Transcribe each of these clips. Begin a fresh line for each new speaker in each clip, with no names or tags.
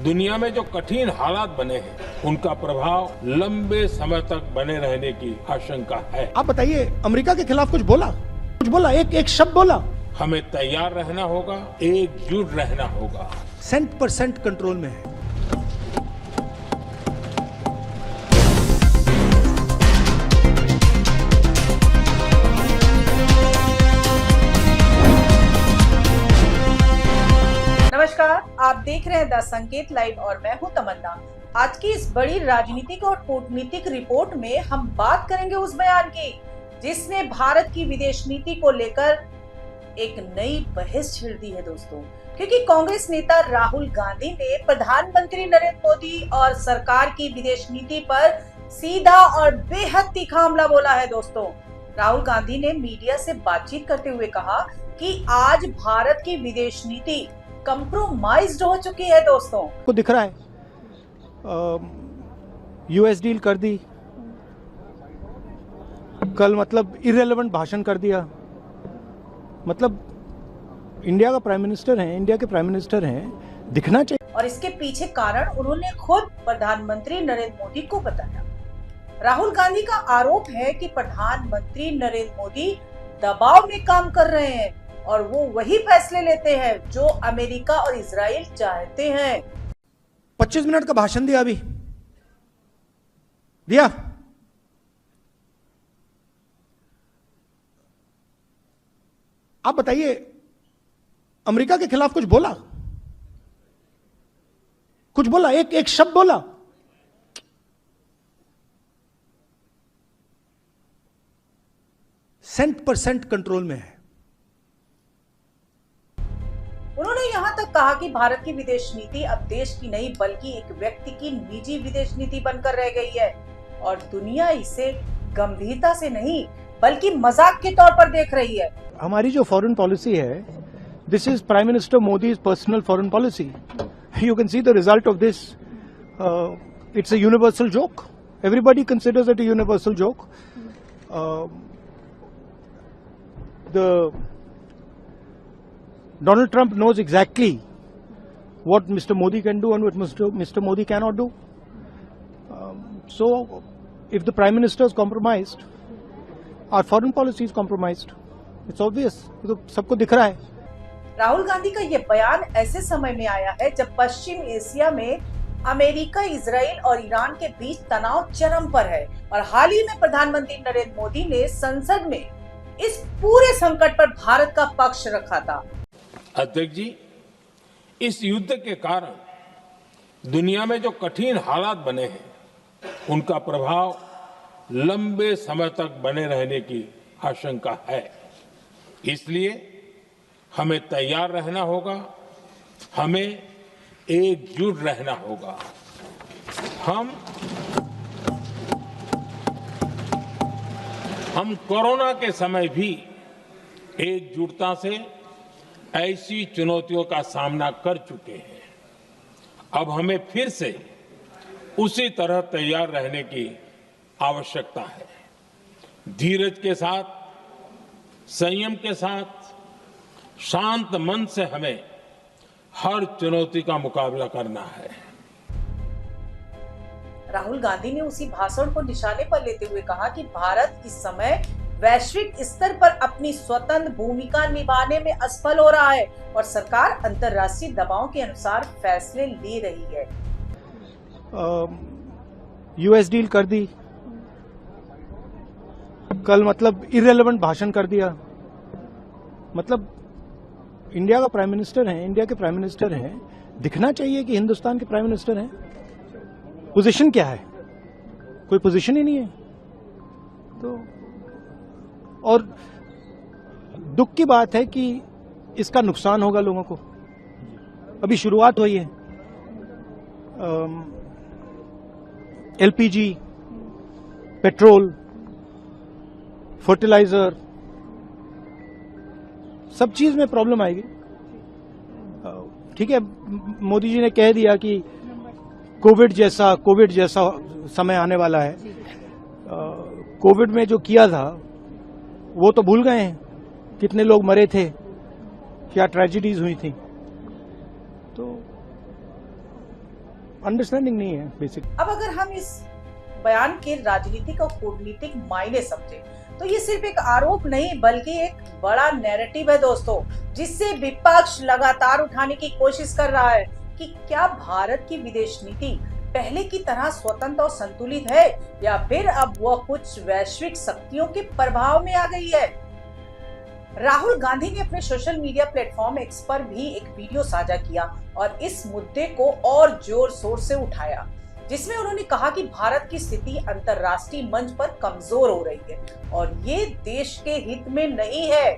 दुनिया में जो कठिन हालात बने हैं उनका प्रभाव लंबे समय तक बने रहने की आशंका है।
आप बताइए, अमेरिका के खिलाफ कुछ बोला, एक शब्द बोला।
हमें तैयार रहना होगा, एकजुट रहना होगा।
100% कंट्रोल में है।
नमस्कार, आप देख रहे हैं द संकेत लाइव और मैं हूं तमन्ना। आज की इस बड़ी राजनीतिक और कूटनीतिक रिपोर्ट में हम बात करेंगे उस बयान की जिसने भारत की विदेश नीति को लेकर एक नई बहस छिड़ दी है दोस्तों। क्योंकि कांग्रेस नेता राहुल गांधी ने प्रधानमंत्री नरेंद्र मोदी और सरकार की विदेश नीति पर सीधा और बेहद तीखा हमला बोला है दोस्तों। राहुल गांधी ने मीडिया से बातचीत करते हुए कहा कि आज भारत की विदेश नीति कंप्रोमाइज्ड हो चुकी है दोस्तों।
को दिख रहा है, यूएस डील कर दी, कल मतलब इररिलेवेंट भाषण कर दिया। मतलब इंडिया का प्राइम मिनिस्टर है, इंडिया के प्राइम मिनिस्टर हैं, दिखना चाहिए।
और इसके पीछे कारण उन्होंने खुद प्रधानमंत्री नरेंद्र मोदी को बताया। राहुल गांधी का आरोप है कि प्रधानमंत्री नरेंद्र मोदी दबाव में काम कर रहे हैं और वो वही फैसले लेते हैं जो अमेरिका और इजराइल चाहते हैं।
25 मिनट का भाषण दिया। आप बताइए, अमेरिका के खिलाफ कुछ बोला, एक शब्द बोला। % कंट्रोल में है।
उन्होंने यहाँ तक कहा कि भारत की विदेश नीति अब देश की नहीं बल्कि एक व्यक्ति की निजी विदेश नीति बनकर रह गई है और दुनिया इसे गंभीरता से नहीं बल्कि मजाक के तौर पर देख रही है।
हमारी जो फॉरेन पॉलिसी है, this is prime minister Modi's personal foreign policy. You can see the result of this. It's a universal joke. Everybody considers it a universal joke. Donald Trump knows exactly what Mr. Modi can do and what Mr. Modi cannot do. So, if the Prime Minister is compromised, our foreign policy is compromised. It's obvious. तो सबको दिख रहा है।
राहुल गांधी का ये बयान ऐसे समय में आया है जब पश्चिम एशिया में अमेरिका, इजराइल और ईरान के बीच तनाव चरम पर है और हाल ही में प्रधानमंत्री नरेंद्र मोदी ने संसद में इस पूरे संकट पर भारत का पक्ष रखा था।
अध्यक्ष जी, इस युद्ध के कारण दुनिया में जो कठिन हालात बने हैं उनका प्रभाव लंबे समय तक बने रहने की आशंका है। इसलिए हमें तैयार रहना होगा, हमें एकजुट रहना होगा। हम कोरोना के समय भी एकजुटता से ऐसी चुनौतियों का सामना कर चुके हैं। अब हमें फिर से उसी तरह तैयार रहने की आवश्यकता है। धीरज के साथ, संयम के साथ, शांत मन से हमें हर चुनौती का मुकाबला करना है।
राहुल गांधी ने उसी भाषण को निशाने पर लेते हुए कहा कि भारत इस समय वैश्विक स्तर पर अपनी स्वतंत्र भूमिका निभाने में असफल हो रहा है और सरकार अंतर्राष्ट्रीय दबाव के अनुसार फैसले ले रही है।
यूएस डील कर दी, कल मतलब इररिलेवेंट भाषण कर दिया। मतलब इंडिया का प्राइम मिनिस्टर है, इंडिया के प्राइम मिनिस्टर हैं, दिखना चाहिए कि हिंदुस्तान के प्राइम मिनिस्टर हैं। पोजीशन क्या है? कोई पोजीशन ही नहीं है। तो और दुख की बात है कि इसका नुकसान होगा लोगों को। अभी शुरुआत हुई है। एलपीजी, पेट्रोल, फर्टिलाइजर, सब चीज में प्रॉब्लम आएगी। ठीक है, मोदी जी ने कह दिया कि कोविड जैसा समय आने वाला है। कोविड में जो किया था वो तो भूल गए हैं, कितने लोग मरे थे, क्या ट्रेजेडीज हुई थी। तो अंडरस्टैंडिंग नहीं है बेसिक।
अब अगर हम इस बयान के राजनीतिक और कूटनीतिक मायने समझे तो ये सिर्फ एक आरोप नहीं बल्कि एक बड़ा नैरेटिव है दोस्तों, जिससे विपक्ष लगातार उठाने की कोशिश कर रहा है कि क्या भारत की विदेश नीति पहले की तरह स्वतंत्र और संतुलित है या फिर अब वह कुछ वैश्विक शक्तियों के प्रभाव में आ गई है। राहुल गांधी ने अपने सोशल मीडिया प्लेटफॉर्म एक्स पर भी एक वीडियो साझा किया और इस मुद्दे को और जोर शोर से उठाया, जिसमें उन्होंने कहा कि भारत की स्थिति अंतर्राष्ट्रीय मंच पर कमजोर हो रही है और ये देश के हित में नहीं है।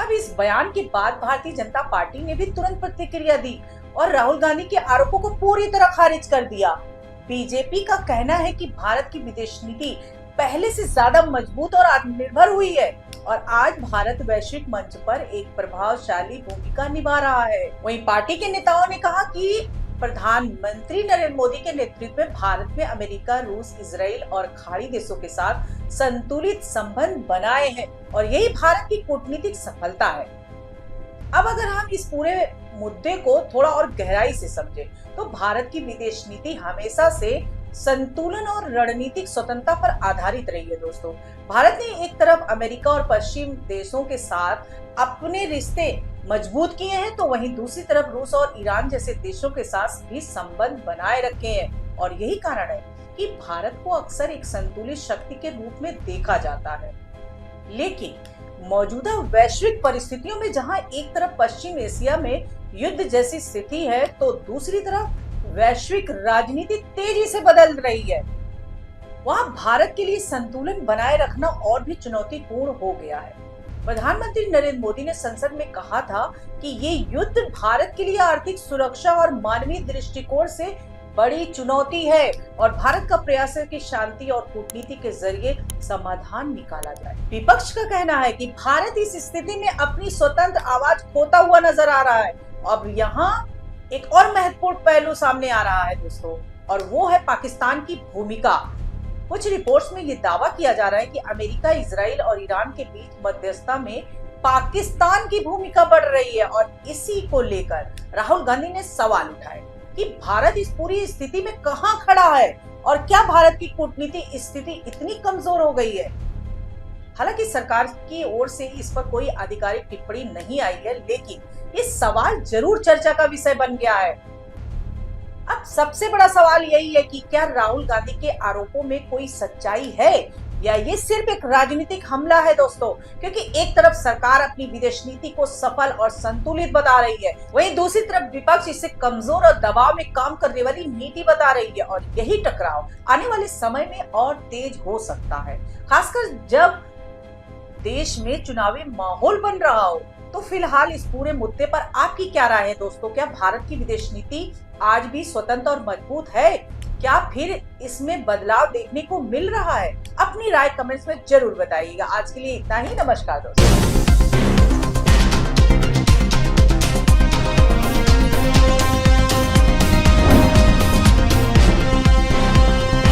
अब इस बयान के बाद भारतीय जनता पार्टी ने भी तुरंत प्रतिक्रिया दी और राहुल गांधी के आरोपों को पूरी तरह खारिज कर दिया। बीजेपी का कहना है कि भारत की विदेश नीति पहले से ज्यादा मजबूत और आत्मनिर्भर हुई है और आज भारत वैश्विक मंच पर एक प्रभावशाली भूमिका निभा रहा है। वहीं पार्टी के नेताओं ने कहा कि प्रधानमंत्री नरेंद्र मोदी के नेतृत्व में भारत में अमेरिका, रूस, इजराइल और खाड़ी देशों के साथ संतुलित संबंध बनाए हैं और यही भारत की कूटनीतिक सफलता है। अब अगर हम इस पूरे मुद्दे को थोड़ा और गहराई से समझें तो भारत की विदेश नीति हमेशा से संतुलन और रणनीतिक स्वतंत्रता पर आधारित रही है दोस्तों। भारत ने एक तरफ अमेरिका और पश्चिम देशों के साथ अपने रिश्ते मजबूत किए हैं तो वहीं दूसरी तरफ रूस और ईरान जैसे देशों के साथ भी संबंध बनाए रखे हैं और यही कारण है कि भारत को अक्सर एक संतुलित शक्ति के रूप में देखा जाता है। लेकिन मौजूदा वैश्विक परिस्थितियों में जहां एक तरफ पश्चिम एशिया में युद्ध जैसी स्थिति है तो दूसरी तरफ वैश्विक राजनीति तेजी से बदल रही है, वहां भारत के लिए संतुलन बनाए रखना और भी चुनौतीपूर्ण हो गया है। प्रधानमंत्री नरेंद्र मोदी ने संसद में कहा था कि ये युद्ध भारत के लिए आर्थिक सुरक्षा और मानवीय दृष्टिकोण से बड़ी चुनौती है और भारत का प्रयास है कि शांति और कूटनीति के जरिए समाधान निकाला जाए। विपक्ष का कहना है कि भारत इस स्थिति में अपनी स्वतंत्र आवाज खोता हुआ नजर आ रहा है। अब यहाँ एक और महत्वपूर्ण पहलू सामने आ रहा है दोस्तों और वो है पाकिस्तान की भूमिका। कुछ रिपोर्ट्स में ये दावा किया जा रहा है कि अमेरिका, इजराइल और ईरान के बीच मध्यस्थता में पाकिस्तान की भूमिका बढ़ रही है और इसी को लेकर राहुल गांधी ने सवाल उठाए कि भारत इस पूरी स्थिति में कहां खड़ा है और क्या भारत की कूटनीतिक स्थिति इतनी कमजोर हो गई है। हालांकि सरकार की ओर से इस पर कोई आधिकारिक टिप्पणी नहीं आई है, लेकिन ये सवाल जरूर चर्चा का विषय बन गया है। अब सबसे बड़ा सवाल यही है कि क्या राहुल गांधी के आरोपों में कोई सच्चाई है या ये सिर्फ एक राजनीतिक हमला है दोस्तों, क्योंकि एक तरफ सरकार अपनी विदेश नीति को सफल और संतुलित बता रही है, वहीं दूसरी तरफ विपक्ष इसे कमजोर और दबाव में काम करने वाली नीति बता रही है और यही टकराव आने वाले समय में और तेज हो सकता है, खासकर जब देश में चुनावी माहौल बन रहा हो। तो फिलहाल इस पूरे मुद्दे पर आपकी क्या राय है दोस्तों? क्या भारत की विदेश नीति आज भी स्वतंत्र और मजबूत है? क्या फिर इसमें बदलाव देखने को मिल रहा है? अपनी राय कमेंट्स में जरूर बताइएगा। आज के लिए इतना ही। नमस्कार दोस्तों।